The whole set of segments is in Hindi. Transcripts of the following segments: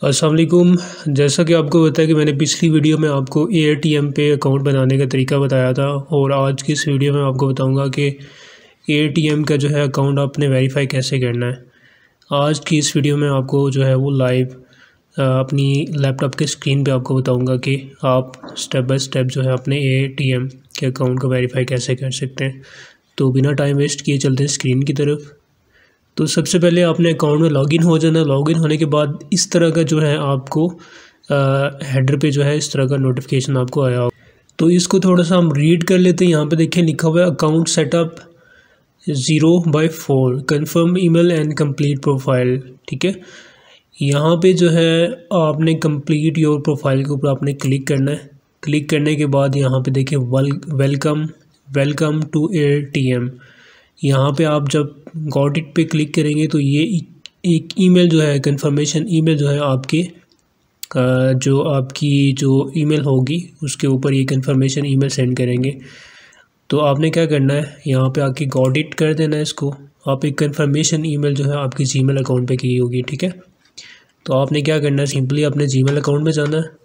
अस्सलाम वालेकुम। जैसा कि आपको पता है कि मैंने पिछली वीडियो में आपको एटीएम पे अकाउंट बनाने का तरीका बताया था और आज की इस वीडियो में आपको बताऊंगा कि एटीएम का जो है अकाउंट आपने वेरीफाई कैसे करना है। आज की इस वीडियो में आपको जो है वो लाइव अपनी लैपटॉप के स्क्रीन पे आपको बताऊंगा कि आप स्टेप बाय स्टेप जो है अपने एटीएम के अकाउंट को वेरीफाई कैसे कर सकते हैं। तो बिना टाइम वेस्ट किए चलते हैं स्क्रीन की तरफ। तो सबसे पहले आपने अकाउंट में लॉगिन हो जाना। लॉगिन होने के बाद इस तरह का जो है आपको हेडर पे जो है इस तरह का नोटिफिकेशन आपको आया हो। तो इसको थोड़ा सा हम रीड कर लेते हैं। यहाँ पे देखिए लिखा हुआ है account setup 0/4 confirm email and complete profile. ठीक है, यहाँ पे जो है आपने कंप्लीट योर प्रोफाइल के ऊपर आपने क्लिक करना है। क्लिक करने के बाद यहाँ पे देखिए वेलकम टू एटीएम। यहाँ पे आप जब गॉट इट पे क्लिक करेंगे तो ये एक ईमेल जो है कंफर्मेशन ईमेल जो है आपके जो आपकी जो ईमेल होगी उसके ऊपर ये कंफर्मेशन ईमेल सेंड करेंगे। तो आपने क्या करना है, यहाँ पे आके गॉट इट कर देना है इसको। आप एक कंफर्मेशन ईमेल जो है आपकी जीमेल अकाउंट पे की होगी। ठीक है, तो आपने क्या करना है, सिंपली अपने जीमेल अकाउंट में जाना है।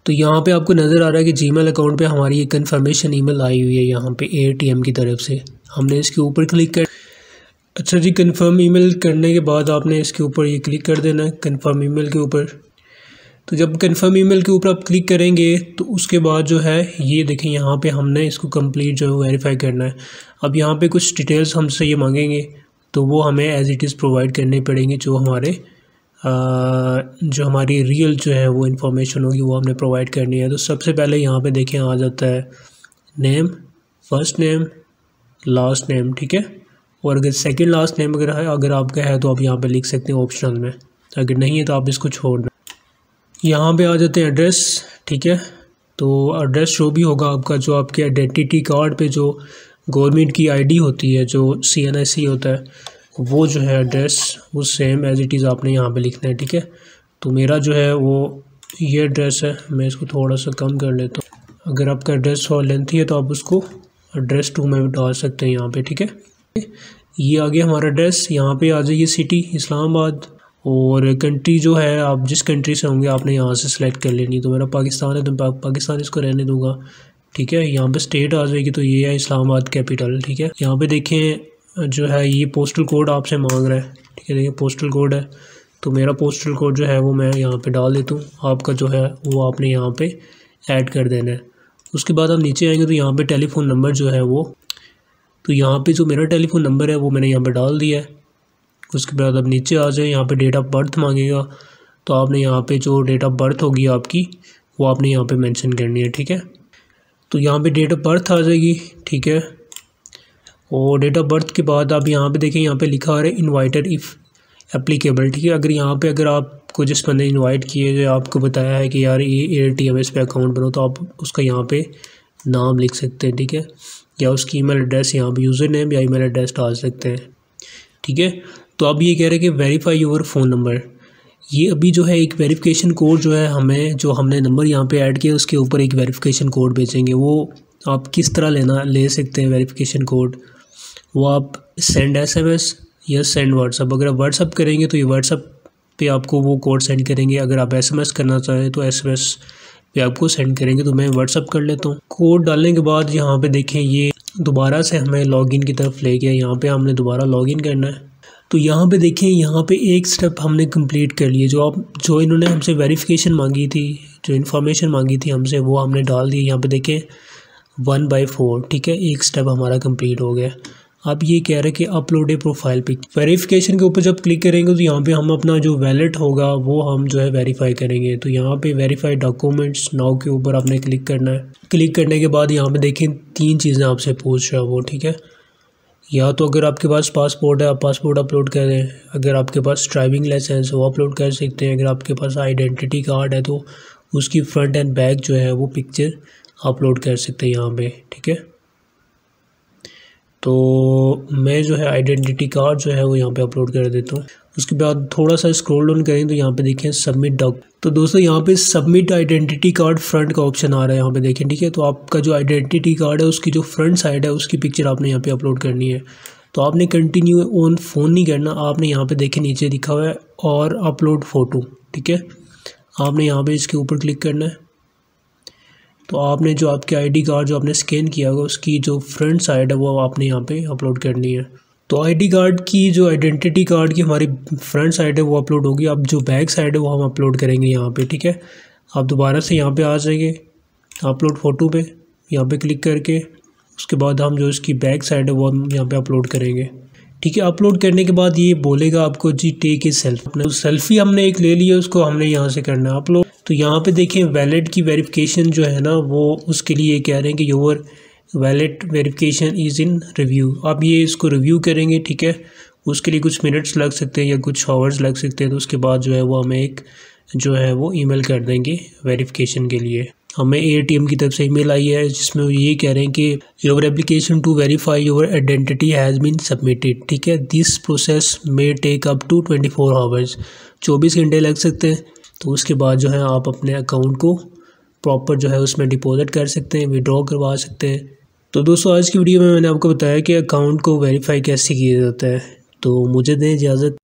तो यहाँ पे आपको नज़र आ रहा है कि जीमेल अकाउंट पे हमारी एक कंफर्मेशन ईमेल आई हुई है यहाँ पे एटीएम की तरफ से। हमने इसके ऊपर क्लिक कर अच्छा जी, कंफर्म ईमेल करने के बाद आपने इसके ऊपर ये क्लिक कर देना है कंफर्म ईमेल के ऊपर। तो जब कंफर्म ईमेल के ऊपर आप क्लिक करेंगे तो उसके बाद जो है ये देखें यहाँ पे हमने इसको कंप्लीट जो है वेरीफाई करना है। अब यहाँ पे कुछ डिटेल्स हमसे ये मांगेंगे तो वो हमें एज इट इज़ प्रोवाइड करने पड़ेंगे। जो हमारी रियल जो है वो इन्फॉर्मेशन होगी वो हमने प्रोवाइड करनी है। तो सबसे पहले यहाँ पे देखें आ जाता है name, first name, last name. ठीक है, और अगर सेकंड लास्ट नेम अगर आपका है तो आप यहाँ पे लिख सकते हैं ऑप्शनल में, अगर नहीं है तो आप इसको छोड़ दें। यहाँ पे आ जाते हैं एड्रेस। ठीक है, तो एड्रेस जो भी होगा आपका, जो आपके आइडेंटिटी कार्ड पे जो गवर्नमेंट की आईडी होती है, जो CNIC होता है, वो जो है एड्रेस वो सेम एज इट इज़ आपने यहाँ पे लिखना है। ठीक है, तो मेरा जो है वो ये एड्रेस है, मैं इसको थोड़ा सा कम कर लेता हूँ। अगर आपका एड्रेस थोड़ा लेंथी है तो आप उसको एड्रेस 2 में डाल सकते हैं यहाँ पे। ठीक है, ये आ गया हमारा एड्रेस। यहाँ पे आ जाइए सिटी इस्लामाबाद, और कंट्री जो है आप जिस कंट्री से होंगे आपने यहाँ से सिलेक्ट कर लेनी। तो मेरा पाकिस्तान है तो पाकिस्तान इसको रहने दूँगा। ठीक है, यहाँ पे स्टेट आ जाएगी तो ये है इस्लामाबाद कैपिटल। ठीक है, यहाँ पे देखें जो है ये पोस्टल कोड आपसे मांग रहा है। ठीक है, देखिए पोस्टल कोड है, तो मेरा पोस्टल कोड जो है वो मैं यहाँ पे डाल देता हूँ। आपका जो है वो आपने यहाँ पे ऐड कर देना है। उसके बाद आप नीचे आएंगे तो यहाँ पे टेलीफोन नंबर जो है वो, तो यहाँ पे जो मेरा टेलीफोन नंबर है वो मैंने यहाँ पे डाल दिया है। उसके बाद आप नीचे आ जाए, यहाँ पे डेट ऑफ बर्थ मांगेगा, तो आपने यहाँ पे जो डेट ऑफ बर्थ होगी आपकी वो आपने यहाँ पे मेंशन करनी है। ठीक है, तो यहाँ पे डेट ऑफ बर्थ आ जाएगी। ठीक है, और डेट ऑफ बर्थ के बाद आप यहाँ पे देखें, यहाँ पे लिखा आ रहा है इन्वाइटेड इफ़ एप्लीकेबल। ठीक है, अगर आपको जिस बंदे इन्वाइट किए जो आपको बताया है कि यार ये एटीएम पे अकाउंट बनो, तो आप उसका यहाँ पे नाम लिख सकते हैं। ठीक है, या उसकी ईमेल एड्रेस यहाँ पे यूज़र नेम या ईमेल एड्रेस डाल सकते हैं। ठीक है, तो अब ये कह रहे हैं कि वेरीफाई योर फ़ोन नंबर। ये अभी जो है एक वेरिफिकेशन कोड जो है हमने नंबर यहाँ पे ऐड किया उसके ऊपर एक वेरिफिकेशन कोड भेजेंगे। वो आप किस तरह ले सकते हैं वेरिफिकेशन कोड, वो आप सेंड SMS या सेंड व्हाट्सअप। अगर आप व्हाट्सअप करेंगे तो ये व्हाट्सअप पे आपको वो कोड सेंड करेंगे। अगर आप SMS करना चाहें तो SMS पे आपको सेंड करेंगे। तो मैं व्हाट्सअप कर लेता हूँ। कोड डालने के बाद यहाँ पे देखें ये दोबारा से हमें लॉगिन की तरफ ले गया। यहाँ पे हमने दोबारा लॉगिन करना है। तो यहाँ पे देखें, यहाँ पे एक स्टेप हमने कंप्लीट कर लिए। जो इन्होंने हमसे वेरिफिकेशन मांगी थी, जो इन्फॉर्मेशन मांगी थी हमसे, वो हमने डाल दी। यहाँ पे देखें 1/4। ठीक है, एक स्टेप हमारा कंप्लीट हो गया। अब ये कह रहे हैं कि अपलोड ए प्रोफाइल पिक। वेरिफिकेशन के ऊपर जब क्लिक करेंगे तो यहाँ पे हम अपना जो वैलेट होगा वो हम जो है वेरीफाई करेंगे। तो यहाँ पे वेरीफाई डॉक्यूमेंट्स नाउ के ऊपर आपने क्लिक करना है। क्लिक करने के बाद यहाँ पे देखें 3 चीज़ें आपसे पूछ रहा है वो। ठीक है, या तो अगर आपके पास पासपोर्ट है आप पासपोर्ट अपलोड करें, अगर आपके पास ड्राइविंग लाइसेंस वो अपलोड कर सकते हैं, अगर आपके पास आइडेंटिटी कार्ड है तो उसकी फ्रंट एंड बैक जो है वो पिक्चर अपलोड कर सकते हैं यहाँ पे। ठीक है, तो मैं जो है आइडेंटिटी कार्ड जो है वो यहाँ पे अपलोड कर देता हूँ। उसके बाद थोड़ा सा स्क्रॉल डाउन करें तो यहाँ पे देखें सबमिट डॉक। तो दोस्तों यहाँ पे सबमिट आइडेंटिटी कार्ड फ्रंट का ऑप्शन आ रहा है यहाँ पे देखें। ठीक है, तो आपका जो आइडेंटिटी कार्ड है उसकी जो फ्रंट साइड है उसकी पिक्चर आपने यहाँ पे अपलोड करनी है। तो आपने कंटिन्यू ऑन फ़ोन नहीं करना, आपने यहाँ पे देखें नीचे लिखा हुआ है और अपलोड फ़ोटो, ठीक है। आपने यहाँ पे इसके ऊपर क्लिक करना है। तो आपने जो आपके आईडी कार्ड जो आपने स्कैन किया होगा उसकी जो फ्रंट साइड है वो आपने यहाँ पे अपलोड करनी है। तो आईडी कार्ड की जो आइडेंटिटी कार्ड की हमारी फ्रंट साइड है वो अपलोड होगी। अब जो बैक साइड है वो हम अपलोड करेंगे यहाँ पे, ठीक है। आप दोबारा से यहाँ पे आ जाएंगे अपलोड फ़ोटो पे, यहाँ पे क्लिक करके उसके बाद हम जो इसकी बैक साइड है वो हम यहाँ पे अपलोड करेंगे, ठीक है। अपलोड करने के बाद ये बोलेगा आपको जी टेक ए सेल्फी। तो सेल्फी हमने एक ले ली है, उसको हमने यहाँ से करना है अपलोड। तो यहाँ पे देखें वैलिड की वेरिफिकेशन जो है ना वो उसके लिए कह रहे हैं कि your valid verification is in review. आप ये इसको रिव्यू करेंगे, ठीक है। उसके लिए कुछ मिनट्स लग सकते हैं या कुछ आवर्स लग सकते हैं। तो उसके बाद जो है वो हमें एक जो है वो ईमेल कर देंगे वेरिफिकेशन के लिए। हमें ATM की तरफ से ईमेल आई है जिसमें वो ये कह रहे हैं कि your application to verify your identity has been submitted, ठीक है। This process may take up to 24 hours, 24 घंटे लग सकते हैं। तो उसके बाद जो है आप अपने अकाउंट को प्रॉपर जो है उसमें डिपॉजिट कर सकते हैं, विड्रॉ करवा सकते हैं। तो दोस्तों आज की वीडियो में मैंने आपको बताया कि अकाउंट को वेरीफाई कैसे किया जाता है। तो मुझे दें इजाज़त।